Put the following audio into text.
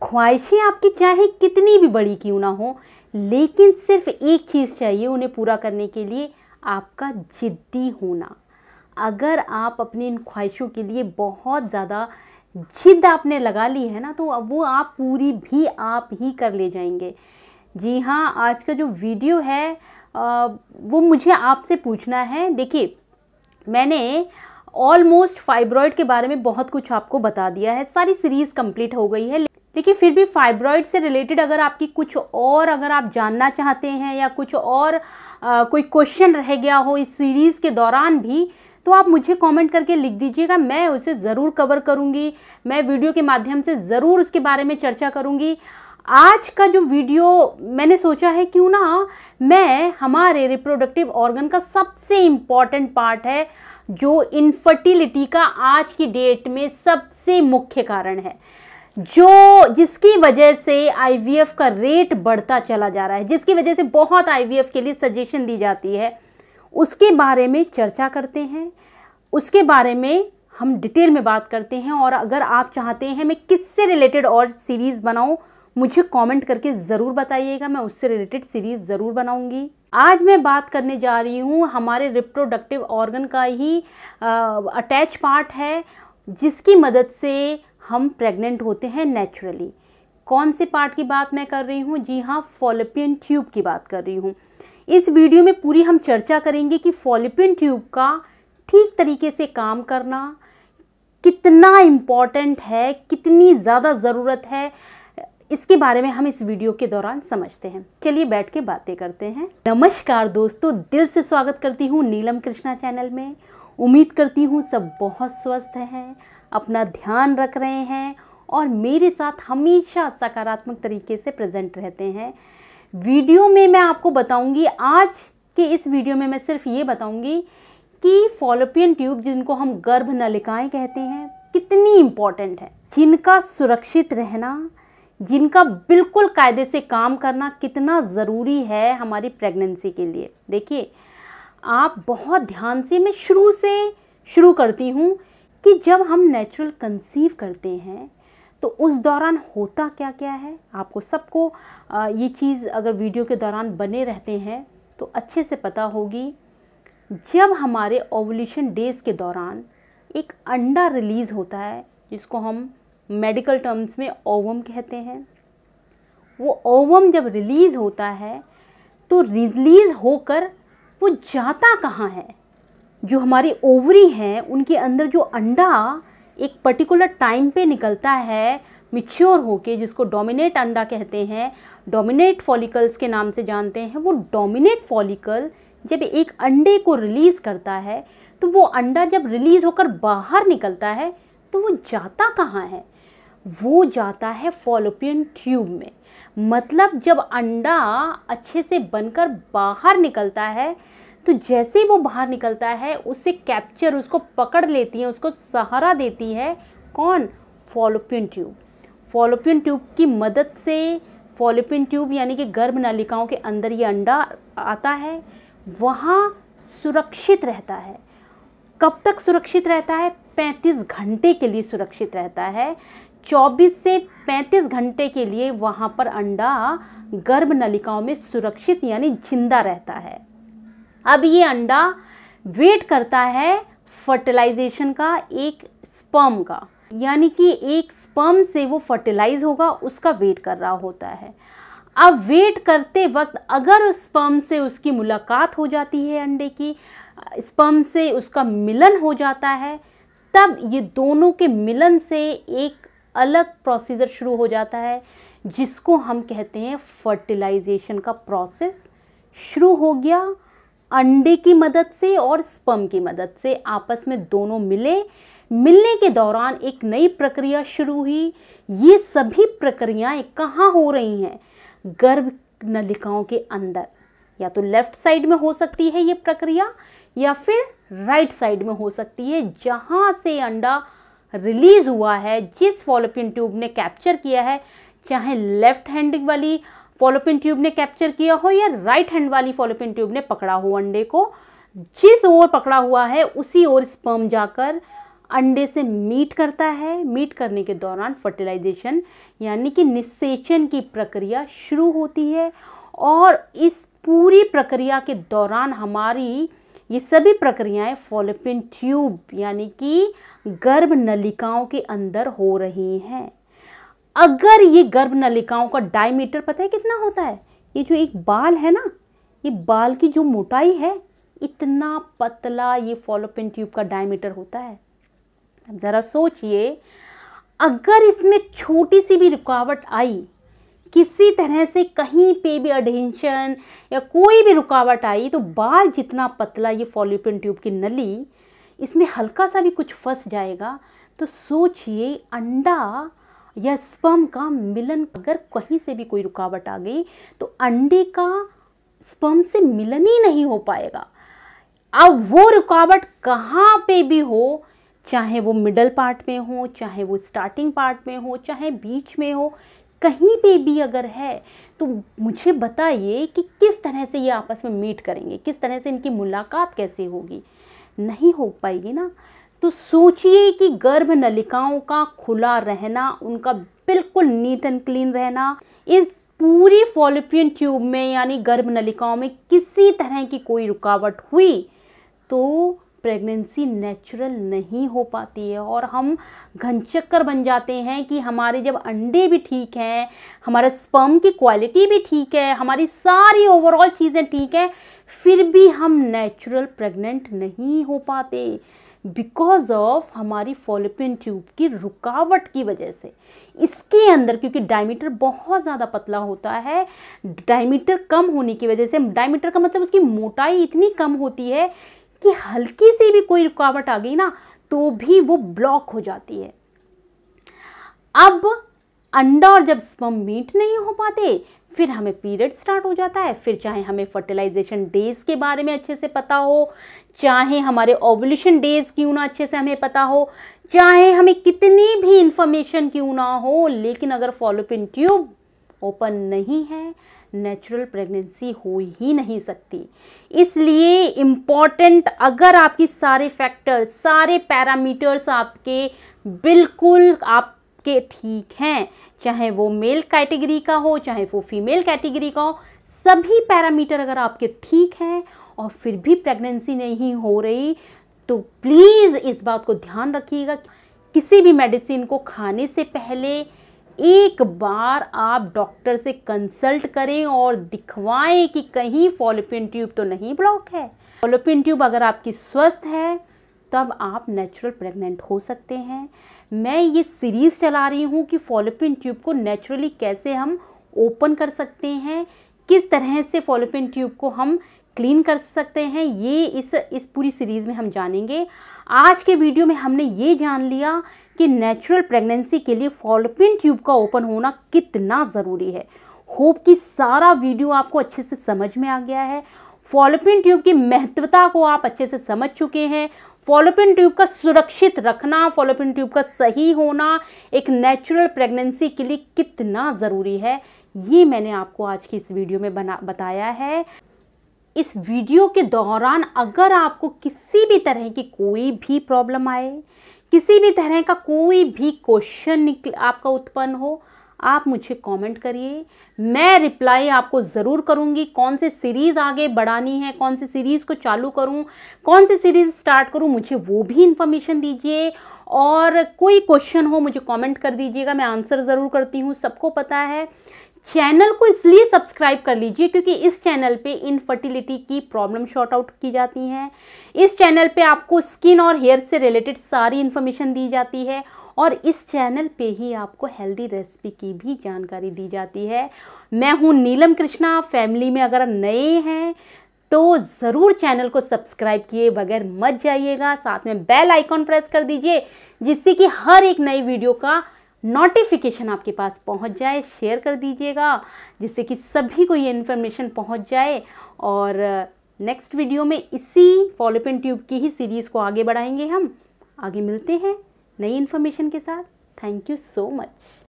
ख्वाहिशें आपकी चाहे कितनी भी बड़ी क्यों ना हो, लेकिन सिर्फ एक चीज़ चाहिए उन्हें पूरा करने के लिए, आपका जिद्दी होना। अगर आप अपनी इन ख्वाहिशों के लिए बहुत ज़्यादा जिद आपने लगा ली है ना, तो अब वो आप पूरी भी आप ही कर ले जाएंगे। जी हाँ, आज का जो वीडियो है वो मुझे आपसे पूछना है। देखिए, मैंने ऑलमोस्ट फाइब्रॉयड के बारे में बहुत कुछ आपको बता दिया है, सारी सीरीज़ कंप्लीट हो गई है, लेकिन फिर भी फाइब्रॉयड से रिलेटेड अगर आपकी कुछ और अगर आप जानना चाहते हैं या कुछ और कोई क्वेश्चन रह गया हो इस सीरीज़ के दौरान भी, तो आप मुझे कमेंट करके लिख दीजिएगा, मैं उसे ज़रूर कवर करूँगी। मैं वीडियो के माध्यम से ज़रूर उसके बारे में चर्चा करूँगी। आज का जो वीडियो मैंने सोचा है क्यों ना मैं हमारे रिप्रोडक्टिव ऑर्गन का सबसे इम्पॉर्टेंट पार्ट है, जो इनफर्टिलिटी का आज की डेट में सबसे मुख्य कारण है, जिसकी वजह से आईवीएफ का रेट बढ़ता चला जा रहा है, जिसकी वजह से बहुत आईवीएफ के लिए सजेशन दी जाती है, उसके बारे में चर्चा करते हैं, उसके बारे में हम डिटेल में बात करते हैं। और अगर आप चाहते हैं मैं किससे रिलेटेड और सीरीज़ बनाऊं, मुझे कमेंट करके ज़रूर बताइएगा, मैं उससे रिलेटेड सीरीज़ ज़रूर बनाऊंगी। आज मैं बात करने जा रही हूँ हमारे रिप्रोडक्टिव ऑर्गन का ही अटैच पार्ट है, जिसकी मदद से हम प्रेग्नेंट होते हैं नेचुरली। कौन से पार्ट की बात मैं कर रही हूँ? जी हाँ, फॉलोपियन ट्यूब की बात कर रही हूँ। इस वीडियो में पूरी हम चर्चा करेंगे कि फॉलोपियन ट्यूब का ठीक तरीके से काम करना कितना इम्पॉर्टेंट है, कितनी ज़्यादा ज़रूरत है, इसके बारे में हम इस वीडियो के दौरान समझते हैं। चलिए बैठ के बातें करते हैं। नमस्कार दोस्तों, दिल से स्वागत करती हूँ नीलम कृष्णा चैनल में। उम्मीद करती हूँ सब बहुत स्वस्थ हैं, अपना ध्यान रख रहे हैं और मेरे साथ हमेशा सकारात्मक तरीके से प्रेजेंट रहते हैं। वीडियो में मैं आपको बताऊंगी, आज के इस वीडियो में मैं सिर्फ ये बताऊंगी कि फॉलोपियन ट्यूब, जिनको हम गर्भ नलिकाएं कहते हैं, कितनी इम्पॉर्टेंट है, जिनका सुरक्षित रहना, जिनका बिल्कुल कायदे से काम करना कितना ज़रूरी है हमारी प्रेगनेंसी के लिए। देखिए, आप बहुत ध्यान से, मैं शुरू करती हूँ कि जब हम नेचुरल कंसीव करते हैं तो उस दौरान होता क्या क्या है, आपको सबको ये चीज़ अगर वीडियो के दौरान बने रहते हैं तो अच्छे से पता होगी। जब हमारे ओवुलेशन डेज़ के दौरान एक अंडा रिलीज़ होता है, जिसको हम मेडिकल टर्म्स में ओवम कहते हैं, वो ओवम जब रिलीज़ होता है तो रिलीज़ होकर वो जाता कहाँ है? जो हमारी ओवरी हैं उनके अंदर जो अंडा एक पर्टिकुलर टाइम पे निकलता है मैच्योर होके, जिसको डोमिनेट अंडा कहते हैं, डोमिनेट फॉलिकल्स के नाम से जानते हैं। वो डोमिनेट फॉलिकल जब एक अंडे को रिलीज़ करता है तो वो अंडा जब रिलीज़ होकर बाहर निकलता है तो वो जाता कहाँ है? वो जाता है फॉलोपियन ट्यूब में। मतलब जब अंडा अच्छे से बनकर बाहर निकलता है तो जैसे ही वो बाहर निकलता है उसे कैप्चर, उसको पकड़ लेती है, उसको सहारा देती है कौन? Fallopian tube. फॉलोपियन ट्यूब की मदद से, फॉलोपियन ट्यूब यानी कि गर्भ नलिकाओं के अंदर ये अंडा आता है, वहाँ सुरक्षित रहता है। कब तक सुरक्षित रहता है? 35 घंटे के लिए सुरक्षित रहता है। 24 से 35 घंटे के लिए वहाँ पर अंडा गर्भ नलिकाओं में सुरक्षित यानी जिंदा रहता है। अब ये अंडा वेट करता है फर्टिलाइजेशन का, एक स्पर्म का, यानी कि एक स्पर्म से वो फर्टिलाइज होगा, उसका वेट कर रहा होता है। अब वेट करते वक्त अगर उस स्पर्म से उसकी मुलाकात हो जाती है, अंडे की स्पर्म से उसका मिलन हो जाता है, तब ये दोनों के मिलन से एक अलग प्रोसीजर शुरू हो जाता है, जिसको हम कहते हैं फर्टिलाइजेशन का प्रोसेस शुरू हो गया। अंडे की मदद से और स्पर्म की मदद से आपस में दोनों मिलने के दौरान एक नई प्रक्रिया शुरू हुई। ये सभी प्रक्रियाएं कहाँ हो रही हैं? गर्भ नलिकाओं के अंदर। या तो लेफ्ट साइड में हो सकती है ये प्रक्रिया, या फिर राइट साइड में हो सकती है, जहाँ से अंडा रिलीज हुआ है, जिस फॉलोपियन ट्यूब ने कैप्चर किया है, चाहे लेफ्ट हैंड वाली फॉलोपियन ट्यूब ने कैप्चर किया हो या राइट हैंड वाली फॉलोपियन ट्यूब ने पकड़ा हो अंडे को, जिस ओर पकड़ा हुआ है उसी ओर स्पर्म जाकर अंडे से मीट करता है। मीट करने के दौरान फर्टिलाइजेशन यानी कि निषेचन की प्रक्रिया शुरू होती है और इस पूरी प्रक्रिया के दौरान हमारी ये सभी प्रक्रियाएं फॉलोपियन ट्यूब यानी कि गर्भ नलिकाओं के अंदर हो रही हैं। अगर ये गर्भ नलिकाओं का डायमीटर पता है कितना होता है? ये जो एक बाल है ना, ये बाल की जो मोटाई है, इतना पतला ये फॉलोपियन ट्यूब का डायमीटर होता है। अब ज़रा सोचिए, अगर इसमें छोटी सी भी रुकावट आई, किसी तरह से कहीं पे भी अडहेंशन या कोई भी रुकावट आई, तो बाल जितना पतला ये फॉलोपियन ट्यूब की नली, इसमें हल्का सा भी कुछ फंस जाएगा तो सोचिए अंडा या स्पर्म का मिलन, अगर कहीं से भी कोई रुकावट आ गई तो अंडे का स्पर्म से मिलन ही नहीं हो पाएगा। अब वो रुकावट कहाँ पे भी हो, चाहे वो मिडल पार्ट में हो, चाहे वो स्टार्टिंग पार्ट में हो, चाहे बीच में हो, कहीं पे भी अगर है तो मुझे बताइए कि किस तरह से ये आपस में मीट करेंगे, किस तरह से इनकी मुलाकात कैसे होगी? नहीं हो पाएगी ना। तो सोचिए कि गर्भ नलिकाओं का खुला रहना, उनका बिल्कुल नीट एंड क्लीन रहना, इस पूरी फॉलोपियन ट्यूब में यानी गर्भ नलिकाओं में किसी तरह की कोई रुकावट हुई तो प्रेगनेंसी नेचुरल नहीं हो पाती है और हम घनचक्कर बन जाते हैं कि हमारे जब अंडे भी ठीक हैं, हमारे स्पर्म की क्वालिटी भी ठीक है, हमारी सारी ओवरऑल चीज़ें ठीक है, फिर भी हम नेचुरल प्रेग्नेंट नहीं हो पाते बिकॉज ऑफ हमारी फॉलोपियन ट्यूब की रुकावट की वजह से। इसके अंदर क्योंकि डायमीटर बहुत ज़्यादा पतला होता है, डायमीटर कम होने की वजह से, डायमीटर का मतलब उसकी मोटाई इतनी कम होती है कि हल्की सी भी कोई रुकावट आ गई ना तो भी वो ब्लॉक हो जाती है। अब अंडा और जब स्पर्म मीट नहीं हो पाते, फिर हमें पीरियड स्टार्ट हो जाता है। फिर चाहे हमें फर्टिलाइजेशन डेज के बारे में अच्छे से पता हो, चाहे हमारे ओव्यूलेशन डेज क्यों ना अच्छे से हमें पता हो, चाहे हमें कितनी भी इंफॉर्मेशन क्यों ना हो, लेकिन अगर फॉलोपियन ट्यूब ओपन नहीं है, नेचुरल प्रेगनेंसी हो ही नहीं सकती। इसलिए इम्पॉर्टेंट, अगर आपकी सारे फैक्टर्स, सारे पैरामीटर्स आपके बिल्कुल आपके ठीक हैं, चाहे वो मेल कैटेगरी का हो, चाहे वो फीमेल कैटेगरी का हो, सभी पैरामीटर अगर आपके ठीक हैं और फिर भी प्रेगनेंसी नहीं हो रही, तो प्लीज़ इस बात को ध्यान रखिएगा, किसी भी मेडिसिन को खाने से पहले एक बार आप डॉक्टर से कंसल्ट करें और दिखवाएं कि कहीं फॉलोपियन ट्यूब तो नहीं ब्लॉक है। फॉलोपियन ट्यूब अगर आपकी स्वस्थ है तब आप नेचुरल प्रेग्नेंट हो सकते हैं। मैं ये सीरीज़ चला रही हूँ कि फॉलोपियन ट्यूब को नेचुरली कैसे हम ओपन कर सकते हैं, किस तरह से फॉलोपियन ट्यूब को हम क्लीन कर सकते हैं, ये इस पूरी सीरीज़ में हम जानेंगे। आज के वीडियो में हमने ये जान लिया कि नेचुरल प्रेगनेंसी के लिए फॉलोपियन ट्यूब का ओपन होना कितना ज़रूरी है। होप कि सारा वीडियो आपको अच्छे से समझ में आ गया है। फॉलोपियन ट्यूब की महत्वता को आप अच्छे से समझ चुके हैं। फॉलोपियन ट्यूब का सुरक्षित रखना, फॉलोपियन ट्यूब का सही होना एक नेचुरल प्रेगनेंसी के लिए कितना ज़रूरी है, ये मैंने आपको आज की इस वीडियो में बताया है। इस वीडियो के दौरान अगर आपको किसी भी तरह की कोई भी प्रॉब्लम आए, किसी भी तरह का कोई भी क्वेश्चन आपका उत्पन्न हो, आप मुझे कमेंट करिए, मैं रिप्लाई आपको ज़रूर करूँगी। कौन सी सीरीज़ आगे बढ़ानी है, कौन सी सीरीज़ को चालू करूँ, कौन सी सीरीज़ स्टार्ट करूँ, मुझे वो भी इन्फॉर्मेशन दीजिए। और कोई क्वेश्चन हो मुझे कमेंट कर दीजिएगा, मैं आंसर ज़रूर करती हूँ, सबको पता है। चैनल को इसलिए सब्सक्राइब कर लीजिए क्योंकि इस चैनल पे इनफर्टिलिटी की प्रॉब्लम शॉर्ट आउट की जाती हैं। इस चैनल पे आपको स्किन और हेयर से रिलेटेड सारी इन्फॉर्मेशन दी जाती है और इस चैनल पे ही आपको हेल्दी रेसिपी की भी जानकारी दी जाती है। मैं हूँ नीलम कृष्णा। फैमिली में अगर नए हैं तो ज़रूर चैनल को सब्सक्राइब किए बगैर मत जाइएगा, साथ में बेल आइकॉन प्रेस कर दीजिए जिससे कि हर एक नई वीडियो का नोटिफिकेशन आपके पास पहुंच जाए। शेयर कर दीजिएगा जिससे कि सभी को ये इन्फॉर्मेशन पहुंच जाए। और नेक्स्ट वीडियो में इसी फॉलोपियन ट्यूब की ही सीरीज़ को आगे बढ़ाएंगे। हम आगे मिलते हैं नई इन्फॉर्मेशन के साथ। Thank you so much.